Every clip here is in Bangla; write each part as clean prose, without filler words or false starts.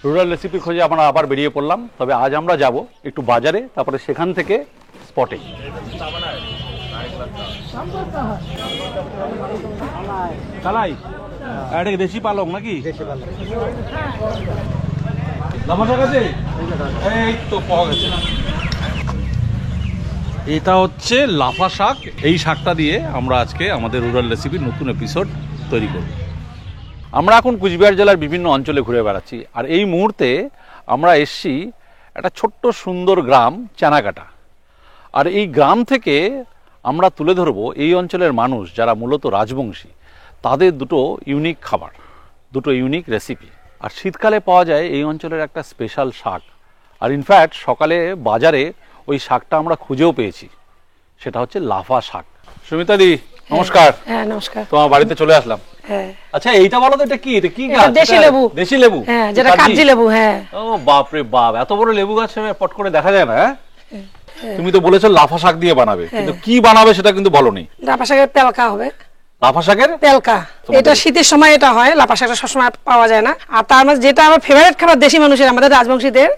রুরাল রেসিপি খোঁজে আমরা আবার বেরিয়ে পড়লাম। তবে আজ আমরা যাব একটু বাজারে, তারপরে সেখান থেকে স্পটে। কালাই এটা কি দেশি পালক নাকি? এই তো পাওয়া গেছে। এটা হচ্ছে লাফা শাক। এই শাকটা দিয়ে আমরা আজকে আমাদের রুরাল রেসিপির নতুন এপিসোড তৈরি করব। আমরা এখন কুচবিহার জেলার বিভিন্ন অঞ্চলে ঘুরে বেড়াচ্ছি, আর এই মুহূর্তে আমরা এসছি একটা ছোট্ট সুন্দর গ্রাম চানাকাটা। আর এই গ্রাম থেকে আমরা তুলে ধরবো এই অঞ্চলের মানুষ যারা মূলত রাজবংশী, তাদের দুটো ইউনিক খাবার, দুটো ইউনিক রেসিপি। আর শীতকালে পাওয়া যায় এই অঞ্চলের একটা স্পেশাল শাক। আর ইনফ্যাক্ট সকালে বাজারে ওই শাকটা আমরা খুঁজেও পেয়েছি, সেটা হচ্ছে লাফা শাক। সুমিতা দি, নমস্কার। হ্যাঁ নমস্কার। তোমার বাড়িতে চলে আসলাম। হ্যাঁ। আচ্ছা, এইটা বলো তো, এটা কি? এটা কি গাছ? দেশি লেবু। দেশি লেবু? হ্যাঁ, যেটা কাগজি লেবু। হ্যাঁ। ও বাপ রে বাপ, এত বড় লেবু গাছ পট করে দেখা যায় না। তুমি তো বলেছো লাফা শাক দিয়ে বানাবে, কিন্তু কি বানাবে সেটা কিন্তু বলোনি। লাফা শাকের তেলকা হবে। লাফা শাকের তেলকা, এটা শীতের সময় এটা হয়। লাফা শাকটা সবসময় পাওয়া যায় না। আর তার মধ্যে যেটা আমার ফেভারিট খাবার দেশি মানুষের, আমাদের রাজবংশীদের,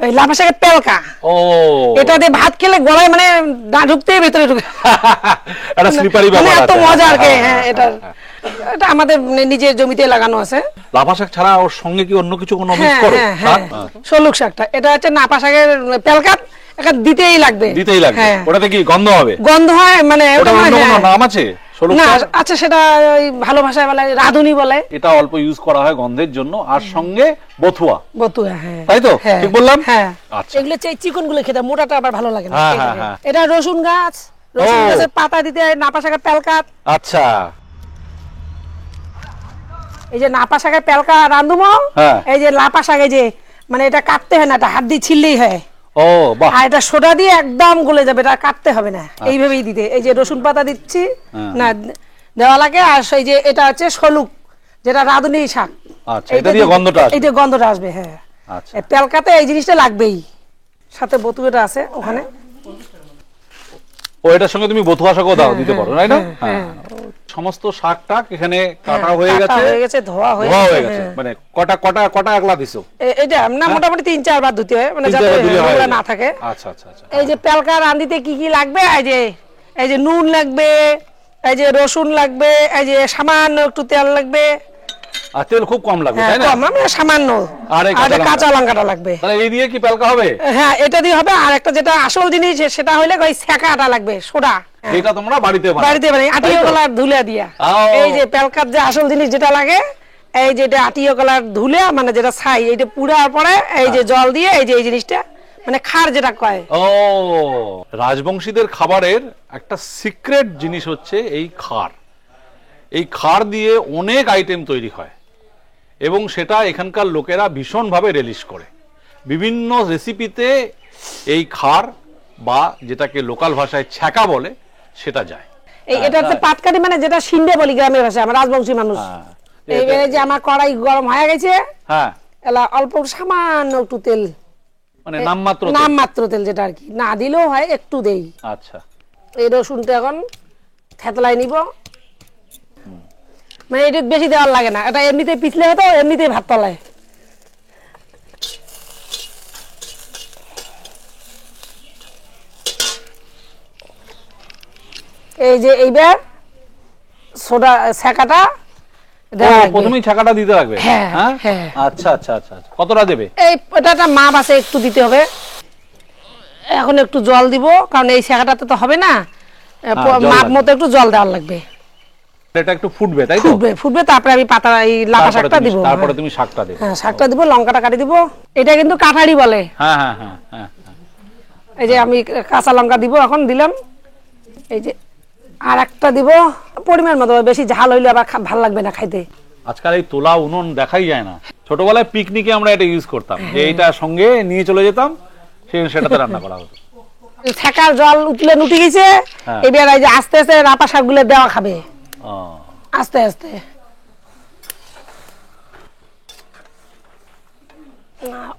ওই লাফা শাকের তেলকা। ও, এটা দিয়ে ভাত খেলে গলায় মানে না ঢুকতে ভিতরে ঢুকে, এটা স্লিপারি ব্যাপার আছে। এত মজা আর কি। হ্যাঁ, এটা আমাদের নিজের জমিতে লাগানো আছে। লাফা শাক ছাড়া ওর সঙ্গে কি অন্য কিছু কোনো মিক্স করো? শোলক শাকটা, এটা হচ্ছে নাপা শাকের তেলকা, এটা দিতেই লাগবে। দিতেই লাগবে। ওটাতে কি গন্ধ হবে? গন্ধ হয় মানে ওটা অন্য কোনো নাম আছে? না, আচ্ছা, সেটা ওই ভালো ভাষায় বলে রাধুনি বলে। এটা অল্প ইউজ করা হয় গন্ধের জন্য, আর সঙ্গে বথুয়া। বথুয়া, হ্যাঁ, তাই তো? ঠিক বললাম? হ্যাঁ। আচ্ছা, এগুলো চাই চিকন গুলো খেতে, মোটাটা আবার ভালো লাগে না। হ্যাঁ। এটা রসুন গাছ, রসুন গাছের পাতা দিতে হয় নাপা শাকের তেলকা। আচ্ছা, এই যে নাপা শাকের তেলকা রান্ধুমো, এই যে লাপা শাক, এই যে মানে এটা কাটতে হয় না, এটা হাত দিয়ে ছিললেই হয়। ও বাহ। আর এটা সোডা দিয়ে একদম গলে যাবে, এটা কাটতে হবে না, এইভাবেই দিতে। এই যে রসুন পাতা দিচ্ছি না, দেওয়া লাগে। আর সেই যে এটা হচ্ছে শলুক, যেটা রাঁধুনি শাক। আচ্ছা, এটা দিয়ে গন্ধটা আসবে। এই যে গন্ধটা আসবে। হ্যাঁ। আচ্ছা, তেলকাতে এই জিনিসটা লাগবেই। সাথে বতুয়াটা আছে ওখানে। ও, এটার সঙ্গে তুমি বথুয়া শাকও দাও, দিতে পারো, তাই না? হ্যাঁ। সমস্ত শাকটা এখানে কাটা হয়ে গেছে, ধোয়া হয়ে গেছে। মানে কটা একলা দিছো? এটা না, মোটামুটি 3-4 বার ধুতে হয়, মানে যাতে নোংরা না থাকে। আচ্ছা আচ্ছা আচ্ছা। এই যে তেলকা রাঁধিতে কি কি লাগবে, এই যে নুন লাগবে, এই যে রসুন লাগবে, এই যে সামান্য একটু তেল লাগবে। আর তেল খুব কম লাগবে, তাই না? কম, মানে সামান্য। আর কাঁচা লঙ্কাটা লাগবে। তাহলে এই দিয়ে কি পেলকা হবে? হ্যাঁ, এটা দিয়ে হবে। আর একটা যেটা আসল জিনিস, সেটা হইলে ওই সেকাটা লাগবে, সোডা। এটা তোমরা বাড়িতে বানাই আটিও কলার ধুলে দিয়া। এই যে পেলকার যে আসল জিনিস যেটা লাগে, এই যে আটিও কলার ধুলে, মানে যেটা ছাই, এইটা পুড়ার পরে এই যে জল দিয়ে এই যে এই জিনিসটা, মানে খার যেটা কয়। ও, রাজবংশীদের খাবারের একটা সিক্রেট জিনিস হচ্ছে এই খার। এই খার দিয়ে অনেক আইটেম তৈরি হয়, এবং সেটা এখানকার লোকেরা ভীষণভাবে রিলিশ করে। বিভিন্ন রেসিপিতে এই খার, বা যেটাকে লোকাল ভাষায় ছ্যাঁকা বলে, সেটা যায়। এটা হচ্ছে পাটকাঠি, মানে যেটা সিন্ডে বলি গ্রামের ভাষায়, আমার রাজবংশী মানুষ। এই যে আমার কড়াই গরম হয়ে গেছে, হ্যাঁ, এলা অল্প সামান্য একটু তেল, মানে নামমাত্র তেল, যেটা আর কি, না দিলেও হয়, একটু দেই। আচ্ছা। এই রসুনটা এখন থেতলাই নিব, মানে এটা বেশি দেওয়ার লাগে না, এটা এমনিতে পিছলে হতো, এমনিতে ভাত তলায়। এই যে এইবার সোডা ছাকাটা প্রথমেই ছাকাটা দিতে লাগবে। হ্যাঁ। আচ্ছা আচ্ছা আচ্ছা। কতটা দেবে? এই এটা একটা মাপ আছে, একটু দিতে হবে। এখন একটু জল দিব, কারণ এই ছাকাটাতে তো হবে না, মাপ মতো একটু জল দেওয়ার লাগবে। এটা একটু ফুটবে, তাই তো? ফুটবে, তারপরে আমি পাতা এই লাফা শাকটা দিব। তারপরে তুমি শাকটা দেবে। হ্যাঁ, শাকটা দিব, লঙ্কাটা কাটি দিব। এটা কিন্তু কাঠারি বলে। হ্যাঁ হ্যাঁ হ্যাঁ হ্যাঁ। এই যে আমি কাঁচা লঙ্কা দিব, এখন দিলাম। এই যে আর একটা দিব পরিমাণ মতো, বেশি ঝাল হইলে আবার ভালো লাগবে না খাইতে। আজকাল এই তোলা উনুন দেখাই যায় না। ছোটবেলায় পিকনিকে আমরা এটা ইউজ করতাম, যে এইটা সঙ্গে নিয়ে চলে যেতাম, সেটাতে রান্না করা হতো। ছাকার জল উঠে গেছে, এবার এই যে আস্তে আস্তে রাপা শাকগুলো দেওয়া খাবে, আস্তে আস্তে।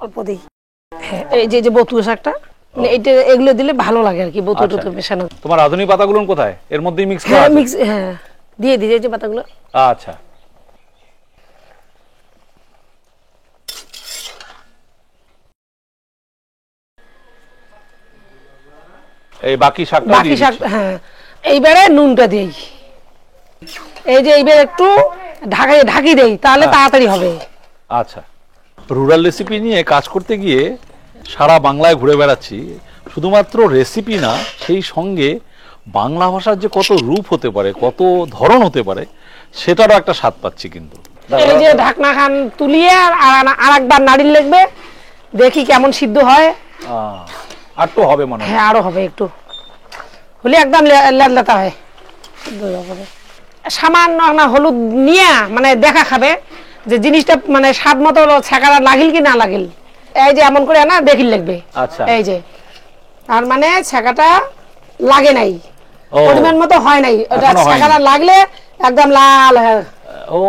অল্প দিই। হ্যাঁ এই যে বতুয়া শাকটা মানে এটা এগুলো দিলে ভালো লাগে আর কি, বতুয়া আচ্ছা। টুতু মেশানো। তোমার রাঁধুনি পাতাগুলো কোথায়? এর মধ্যেই মিক্স করা হ্যাঁ আছে? মিক্স, হ্যাঁ দিয়ে দিই এই যে পাতাগুলো। আচ্ছা, এই বাকি শাকটা বাকি শাক, হ্যাঁ এইবারে নুনটা দেই, এই যে এইবার একটু ঢাকি দেই তাহলে তাড়াতাড়ি হবে। আচ্ছা, রুরাল রেসিপি নিয়ে কাজ করতে গিয়ে সারা বাংলায় ঘুরে বেড়াচ্ছি। শুধুমাত্র রেসিপি না, সেই সঙ্গে বাংলা ভাষার যে কত রূপ হতে পারে, কত ধরন হতে পারে, সেটারও একটা স্বাদ পাচ্ছি কিন্তু। এই যে ঢাকনা খান তুলিয়ে আর একবার নাড়িয়ে লাগবে, দেখি কেমন সিদ্ধ হয়। আর তো হবে মনে হয়। হ্যাঁ আরো হবে, একটু হলে একদম লেদলেতা হয়, সিদ্ধ হবে। সামান্য না হলুদ নিয়ে মানে দেখা খাবে যে জিনিসটা মানে স্বাদ মতো ছেঁকাটা লাগিল কি না লাগিল, এই যে এমন করে না দেখিল লাগবে। আচ্ছা, এই যে আর মানে ছেঁকাটা লাগে নাই, ও, পরিমাণ মতো হয় নাই, ওটা এখনো হয়নি। ছেঁকাটা লাগলে একদম লাল হয়। ও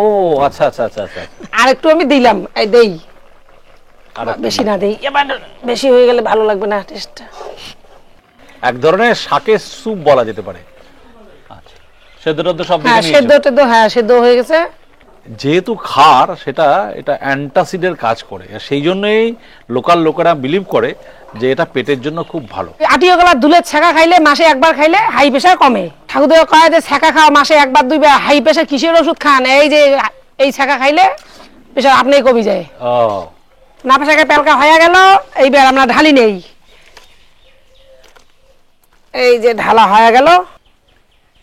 আচ্ছা আচ্ছা আচ্ছা আচ্ছা। আর একটু আমি দিলাম, এই দেই, আর বেশি না দেই, এবার বেশি হয়ে গেলে ভালো লাগবে না টেস্টটা। এক ধরনের শাকের স্যুপ বলা যেতে পারে। আচ্ছা, সেদ্ধটা তো সব হ্যাঁ দেখে সেদ্ধ নিয়েছো। টেদ্ধ, হ্যাঁ সেদ্ধ হয়ে গেছে। যেহেতু খার এটা অ্যান্টাসিডের কাজ করে, আর সেই জন্যই লোকেরা বিলিভ করে যে এটা পেটের জন্য খুব ভালো। আটিও গলা দুলের ছেঁকা খাইলে মাসে একবার খাইলে হাই প্রেশার কমে। ঠাকুরদেব কয় যে ছেঁকা খাওয়া মাসে একবার দুইবার, হাই প্রেশার কিসের ওষুধ খান, এই যে এই ছেঁকা খাইলে প্রেশার আপনি কমে যায়। ও, নাপা শাকের পেলকা হয়ে গেল, এইবার আমরা ঢালি নেই, এই যে ঢালা হয়ে গেল।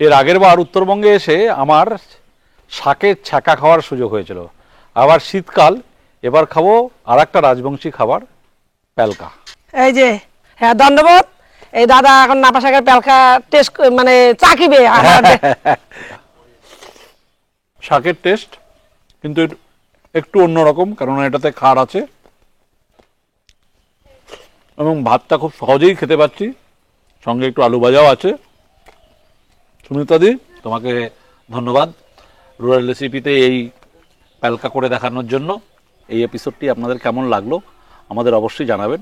এর আগের বার উত্তরবঙ্গে এসে আমার শাকের ছ্যাঁকা খাওয়ার সুযোগ হয়েছিল। আবার শীতকাল, এবার খাবো আর একটা রাজবংশী খাবার, পেলকা। এই যে হ্যাঁ দণ্ডবোধ, এই দাদা এখন নাপা শাকের পেলকা টেস্ট মানে চাকিবে। শাকের টেস্ট কিন্তু একটু অন্যরকম, কারণ এটাতে খার আছে এবং ভাতটা খুব সহজেই খেতে পাচ্ছি, সঙ্গে একটু আলু ভাজাও আছে। সুমিতাদি, তোমাকে ধন্যবাদ রুরাল রেসিপিতে এই পেলকা করে দেখানোর জন্য। এই এপিসোডটি আপনাদের কেমন লাগলো আমাদের অবশ্যই জানাবেন,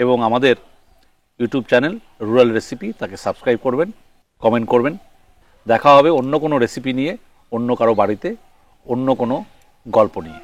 এবং আমাদের ইউটিউব চ্যানেল রুরাল রেসিপি তাকে সাবস্ক্রাইব করবেন, কমেন্ট করবেন। দেখা হবে অন্য কোনো রেসিপি নিয়ে, অন্য কারো বাড়িতে, অন্য কোনো গল্প নিয়ে।